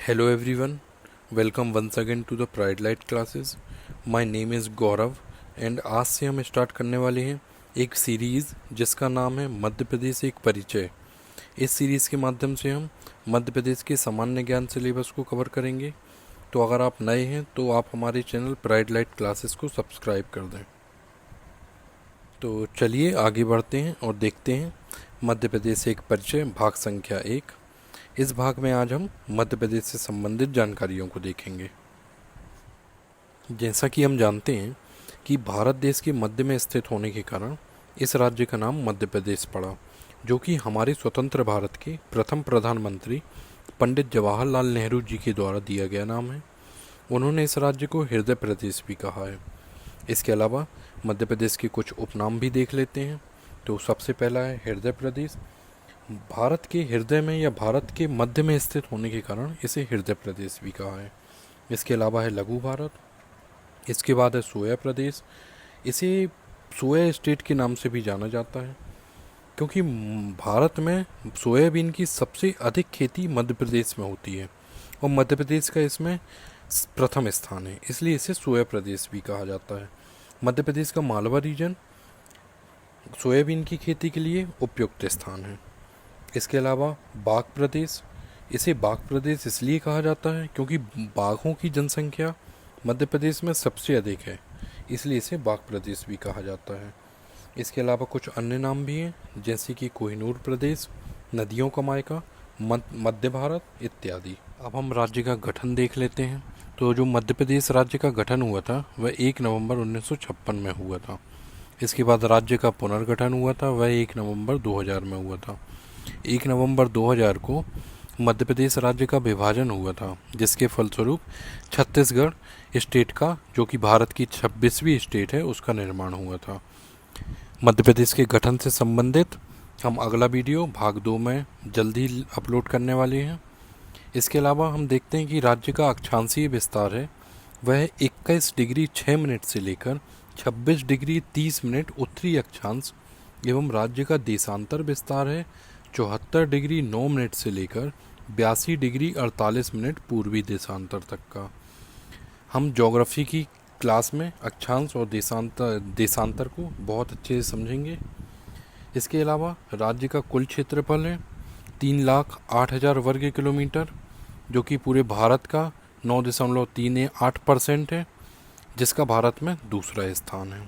Hello everyone, welcome once again to the Pride Light classes. My name is Gaurav and आज से हम start करने वाले हैं एक सीरीज़ जिसका नाम है मध्य प्रदेश एक परिचय। इस सीरीज़ के माध्यम से हम मध्य प्रदेश के सामान्य ज्ञान सिलेबस को कवर करेंगे। तो अगर आप नए हैं तो आप हमारे चैनल प्राइड लाइट क्लासेस को सब्सक्राइब कर दें। तो चलिए आगे बढ़ते हैं और देखते हैं मध्य प्रदेश एक परिचय भाग संख्या 1। इस भाग में आज हम मध्य प्रदेश से संबंधित जानकारियों को देखेंगे। जैसा कि हम जानते हैं कि भारत देश के मध्य में स्थित होने के कारण इस राज्य का नाम मध्य प्रदेश पड़ा, जो कि हमारे स्वतंत्र भारत के प्रथम प्रधानमंत्री पंडित जवाहरलाल नेहरू जी के द्वारा दिया गया नाम है। उन्होंने इस राज्य को हृदय प्रदेश भी कहा है। इसके अलावा मध्य प्रदेश के कुछ उपनाम भी देख लेते हैं। तो सबसे पहला है हृदय प्रदेश। भारत के हृदय में या भारत के मध्य में स्थित होने के कारण इसे हृदय प्रदेश भी कहा है। इसके अलावा है लघु भारत। इसके बाद है सोया प्रदेश। इसे सोया स्टेट के नाम से भी जाना जाता है, क्योंकि भारत में सोयाबीन की सबसे अधिक खेती मध्य प्रदेश में होती है और मध्य प्रदेश का इसमें प्रथम स्थान है, इसलिए इसे सोया प्रदेश भी कहा जाता है। मध्य प्रदेश का मालवा रीजन सोयाबीन की खेती के लिए उपयुक्त स्थान है। इसके अलावा बाघ प्रदेश, इसे बाघ प्रदेश इसलिए कहा जाता है क्योंकि बाघों की जनसंख्या मध्य प्रदेश में सबसे अधिक है, इसलिए इसे बाघ प्रदेश भी कहा जाता है। इसके अलावा कुछ अन्य नाम भी हैं, जैसे कि कोहिनूर प्रदेश, नदियों का मायका, मध्य भारत इत्यादि। अब हम राज्य का गठन देख लेते हैं। तो जो मध्य प्रदेश राज्य का गठन हुआ था वह 1 नवंबर 1956 में हुआ था। इसके बाद राज्य का पुनर्गठन हुआ था, वह 1 नवंबर 2000 में हुआ था। 1 नवंबर 2000 को मध्य प्रदेश राज्य का विभाजन हुआ था, जिसके फलस्वरूप छत्तीसगढ़ स्टेट का, जो कि भारत की 26वीं स्टेट है, उसका निर्माण हुआ था। मध्य प्रदेश के गठन से संबंधित हम अगला वीडियो भाग 2 में जल्दी अपलोड करने वाले हैं। इसके अलावा हम देखते हैं कि राज्य का अक्षांशीय विस्तार है वह 21 डिग्री 6 मिनट से लेकर 26 डिग्री 30 मिनट उत्तरी अक्षांश एवं राज्य का देशांतर विस्तार है 74 डिग्री 9 मिनट से लेकर 82 डिग्री 48 मिनट पूर्वी देशांतर तक का। हम ज्योग्राफी की क्लास में अक्षांश और देशांतर को बहुत अच्छे से समझेंगे। इसके अलावा राज्य का कुल क्षेत्रफल है 3,08,000 वर्ग किलोमीटर, जो कि पूरे भारत का 9.38% है, जिसका भारत में दूसरा स्थान है।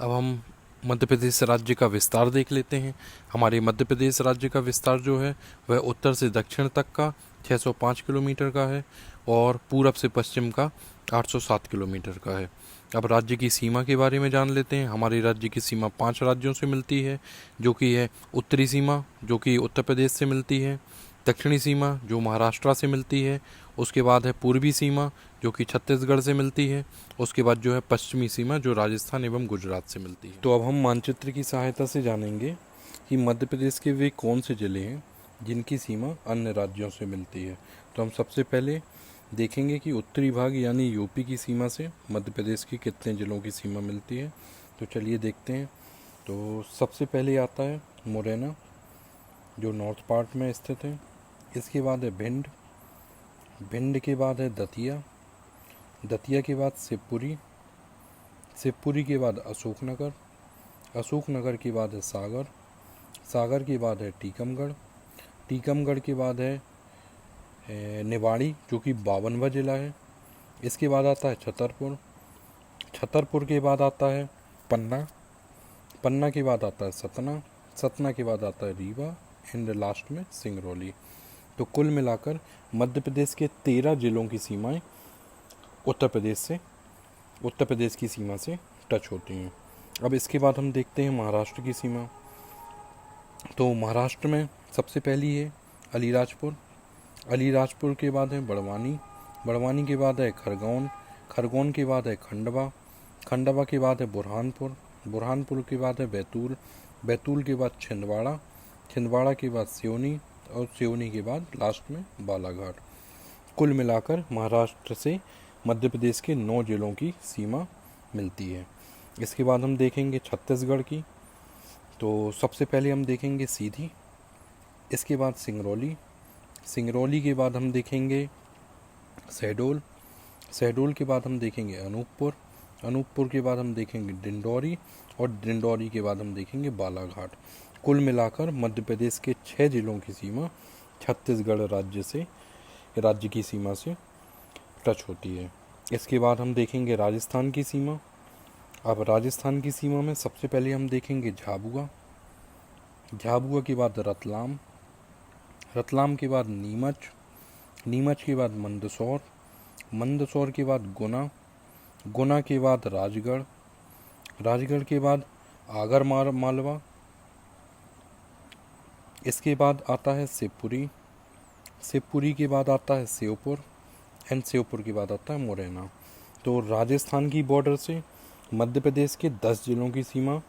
अब हम मध्य प्रदेश राज्य का विस्तार देख लेते हैं। हमारे मध्य प्रदेश राज्य का विस्तार जो है वह उत्तर से दक्षिण तक का 605 किलोमीटर का है और पूरब से पश्चिम का 807 किलोमीटर का है। अब राज्य की सीमा के बारे में जान लेते हैं। हमारे राज्य की सीमा 5 राज्यों से मिलती है, जो कि है उत्तरी सीमा, जो कि उत्तर प्रदेश से मिलती है, दक्षिणी सीमा जो महाराष्ट्र से मिलती है, उसके बाद है पूर्वी सीमा जो कि छत्तीसगढ़ से मिलती है, उसके बाद जो है पश्चिमी सीमा जो राजस्थान एवं गुजरात से मिलती है। तो अब हम मानचित्र की सहायता से जानेंगे कि मध्य प्रदेश के वे कौन से ज़िले हैं जिनकी सीमा अन्य राज्यों से मिलती है। तो हम सबसे पहले देखेंगे कि उत्तरी भाग यानी यूपी की सीमा से मध्य प्रदेश के कितने ज़िलों की सीमा मिलती है। तो चलिए देखते हैं। तो सबसे पहले आता है मुरैना, जो नॉर्थ पार्ट में स्थित है। इसके बाद है भिंड, भिंड के बाद है दतिया, दतिया के बाद शिवपुरी, शिवपुरी के बाद अशोकनगर, अशोकनगर के बाद है सागर, सागर के बाद है टीकमगढ़, टीकमगढ़ के बाद है निवाड़ी जो कि 52वां जिला है। इसके बाद आता है छतरपुर, छतरपुर के बाद आता है पन्ना, पन्ना के बाद आता है सतना, सतना के बाद आता है रीवा एंड लास्ट में सिंगरौली। तो कुल मिलाकर मध्य प्रदेश के 13 जिलों की सीमाएं उत्तर प्रदेश की सीमा से टच होती हैं। अब इसके बाद हम देखते हैं महाराष्ट्र की सीमा। तो महाराष्ट्र में सबसे पहली है अलीराजपुर, अलीराजपुर के बाद है बड़वानी, बड़वानी के बाद है खरगोन, खरगोन के बाद है खंडवा, खंडवा के बाद है बुरहानपुर, बुरहानपुर के बाद है बैतूल, बैतूल के बाद छिंदवाड़ा, छिंदवाड़ा के बाद सिवनी और सिवनी के बाद लास्ट में बालाघाट। कुल मिलाकर महाराष्ट्र से मध्य प्रदेश के 9 जिलों की सीमा मिलती है। इसके बाद हम देखेंगे छत्तीसगढ़ की। तो सबसे पहले हम देखेंगे सीधी, इसके बाद सिंगरौली, सिंगरौली के बाद हम देखेंगे शहडोल, शहडोल के बाद हम देखेंगे अनूपपुर, अनूपपुर के बाद हम देखेंगे डिंडौरी और डिंडौरी के बाद हम देखेंगे बालाघाट। कुल मिलाकर मध्य प्रदेश के 6 जिलों की सीमा छत्तीसगढ़ राज्य की सीमा से टच होती है। इसके बाद हम देखेंगे राजस्थान की सीमा। अब राजस्थान की सीमा में सबसे पहले हम देखेंगे झाबुआ, झाबुआ के बाद रतलाम, रतलाम के बाद नीमच, नीमच के बाद मंदसौर, मंदसौर के बाद गुना, गुना के बाद राजगढ़, राजगढ़ के बाद आगर मालवा, इसके बाद आता है शिवपुरी, शिवपुरी के बाद आता है श्योपुर एंड श्योपुर के बाद आता है मुरैना। तो राजस्थान की बॉर्डर से मध्य प्रदेश के 10 जिलों की सीमा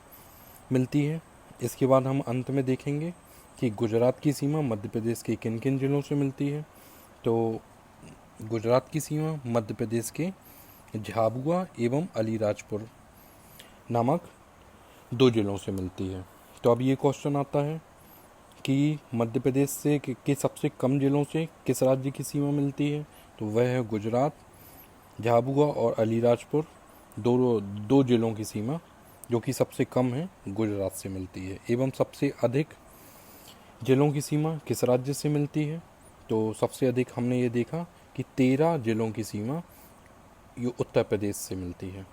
मिलती है। इसके बाद हम अंत में देखेंगे कि गुजरात की सीमा मध्य प्रदेश के किन किन जिलों से मिलती है। तो गुजरात की सीमा मध्य प्रदेश के झाबुआ एवं अलीराजपुर नामक 2 जिलों से मिलती है। तो अब ये क्वेश्चन आता है कि मध्य प्रदेश से के सबसे कम जिलों से किस राज्य की सीमा मिलती है। तो वह है गुजरात, झाबुआ और अलीराजपुर, दो जिलों की सीमा जो कि सबसे कम है गुजरात से मिलती है। एवं सबसे अधिक जिलों की सीमा किस राज्य से मिलती है। तो सबसे अधिक हमने ये देखा कि 13 जिलों की सीमा ये उत्तर प्रदेश से मिलती है।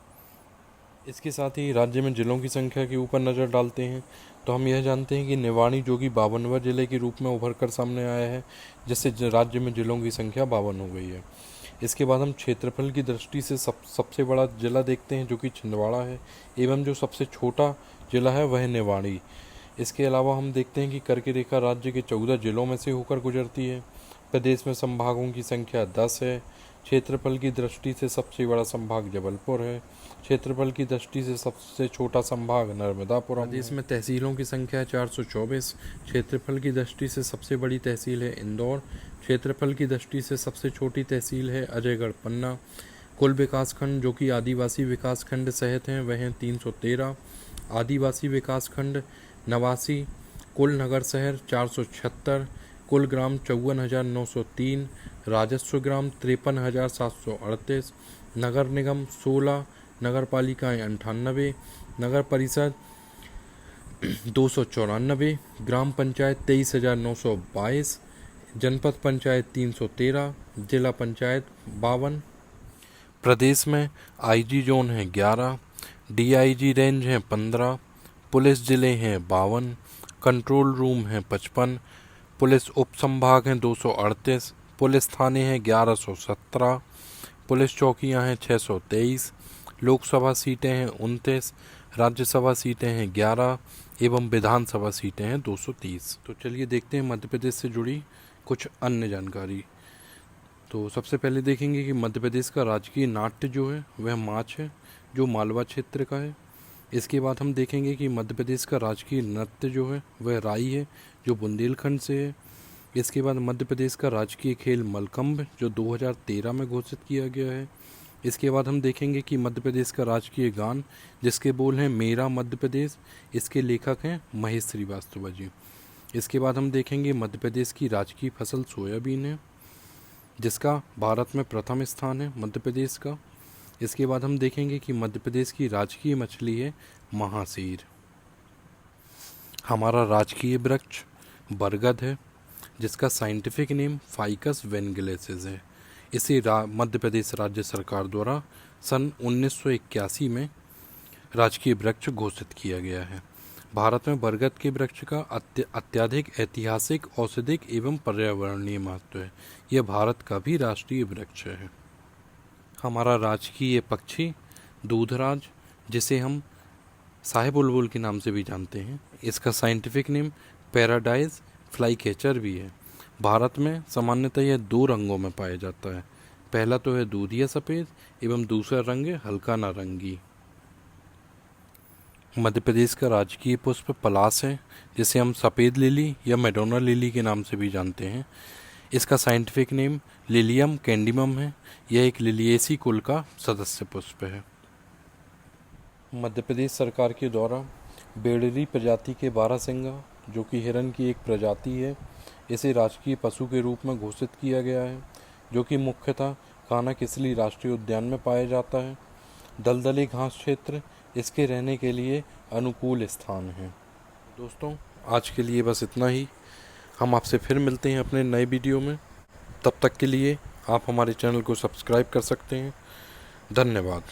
इसके साथ ही राज्य में जिलों की संख्या के ऊपर नज़र डालते हैं तो हम यह जानते हैं कि निवाड़ी जो कि 52वें जिले के रूप में उभर कर सामने आया है, जिससे राज्य में जिलों की संख्या 52 हो गई है। इसके बाद हम क्षेत्रफल की दृष्टि से सबसे बड़ा जिला देखते हैं जो कि छिंदवाड़ा है, एवं जो सबसे छोटा जिला है वह निवाड़ी। इसके अलावा हम देखते हैं कि कर्क रेखा राज्य के 14 जिलों में से होकर गुजरती है। प्रदेश में संभागों की संख्या 10 है। क्षेत्रफल की दृष्टि से सबसे बड़ा संभाग जबलपुर है। क्षेत्रफल की दृष्टि से सबसे छोटा संभाग नर्मदापुरम। प्रदेश में तहसीलों की संख्या 424। क्षेत्रफल की दृष्टि से सबसे बड़ी तहसील है इंदौर। क्षेत्रफल की दृष्टि से सबसे छोटी तहसील है अजयगढ़ पन्ना। कुल विकासखंड जो कि आदिवासी विकासखंड सहित हैं वह हैं 313। आदिवासी विकासखंड 89। कुल नगर शहर 476। कुल ग्राम 54,903। राजस्व ग्राम 53,738। नगर निगम 16। नगर पालिकाएँ 98। नगर परिषद 294। ग्राम पंचायत 23,922। जनपद पंचायत 313। जिला पंचायत 52। प्रदेश में आईजी जोन है 11। डीआईजी रेंज हैं 15। पुलिस जिले हैं 52। कंट्रोल रूम हैं 55। पुलिस उप संभाग हैं 238। पुलिस थाने हैं 1117। पुलिस चौकियां हैं 623। लोकसभा सीटें हैं 29। राज्यसभा सीटें हैं 11 एवं विधानसभा सीटें हैं 230। तो चलिए देखते हैं मध्य प्रदेश से जुड़ी कुछ अन्य जानकारी। तो सबसे पहले देखेंगे कि मध्य प्रदेश का राजकीय नाट्य जो है वह माछ है, जो मालवा क्षेत्र का है। इसके बाद हम देखेंगे कि मध्य प्रदेश का राजकीय नृत्य जो है वह राई है, जो बुंदेलखंड से है। इसके बाद मध्य प्रदेश का राजकीय खेल मलखंभ, जो 2013 में घोषित किया गया है। इसके बाद हम देखेंगे कि मध्य प्रदेश का राजकीय गान जिसके बोल हैं मेरा मध्य प्रदेश, इसके लेखक हैं महेश श्रीवास्तव जी। इसके बाद हम देखेंगे मध्य प्रदेश की राजकीय फसल सोयाबीन है, जिसका भारत में प्रथम स्थान है मध्य प्रदेश का। इसके बाद हम देखेंगे कि मध्य प्रदेश की राजकीय मछली है महासीर। हमारा राजकीय वृक्ष बरगद है, जिसका साइंटिफिक नेम फाइकस वैनगेलेसिस है। इसे मध्य प्रदेश राज्य सरकार द्वारा सन 1981 में राजकीय वृक्ष घोषित किया गया है। भारत में बरगद के वृक्ष का अत्यधिक ऐतिहासिक, औषधिक एवं पर्यावरणीय महत्व है। यह भारत का भी राष्ट्रीय वृक्ष है। हमारा राजकीय पक्षी दूधराज, जिसे हम साहे बुलबुल के नाम से भी जानते हैं, इसका scientific name paradise fly catcher भी है। भारत में सामान्यतः यह 2 रंगों में पाया जाता है। पहला तो है दूधिया सफ़ेद एवं दूसरा रंग है हल्का नारंगी। मध्य प्रदेश का राजकीय पुष्प पलास है, जिसे हम सफ़ेद लिली या मैडोना लिली के नाम से भी जानते हैं। इसका साइंटिफिक नेम लिलियम कैंडिमम है। यह एक लिलिएसी कुल का सदस्य पुष्प है। मध्य प्रदेश सरकार के द्वारा बेड़री प्रजाति के बारहसिंगा, जो कि हिरन की एक प्रजाति है, इसे राजकीय पशु के रूप में घोषित किया गया है, जो कि मुख्यतः कान्हा-किसली राष्ट्रीय उद्यान में पाया जाता है। दलदली घास क्षेत्र इसके रहने के लिए अनुकूल स्थान है। दोस्तों, आज के लिए बस इतना ही। हम आपसे फिर मिलते हैं अपने नए वीडियो में। तब तक के लिए आप हमारे चैनल को सब्सक्राइब कर सकते हैं। धन्यवाद।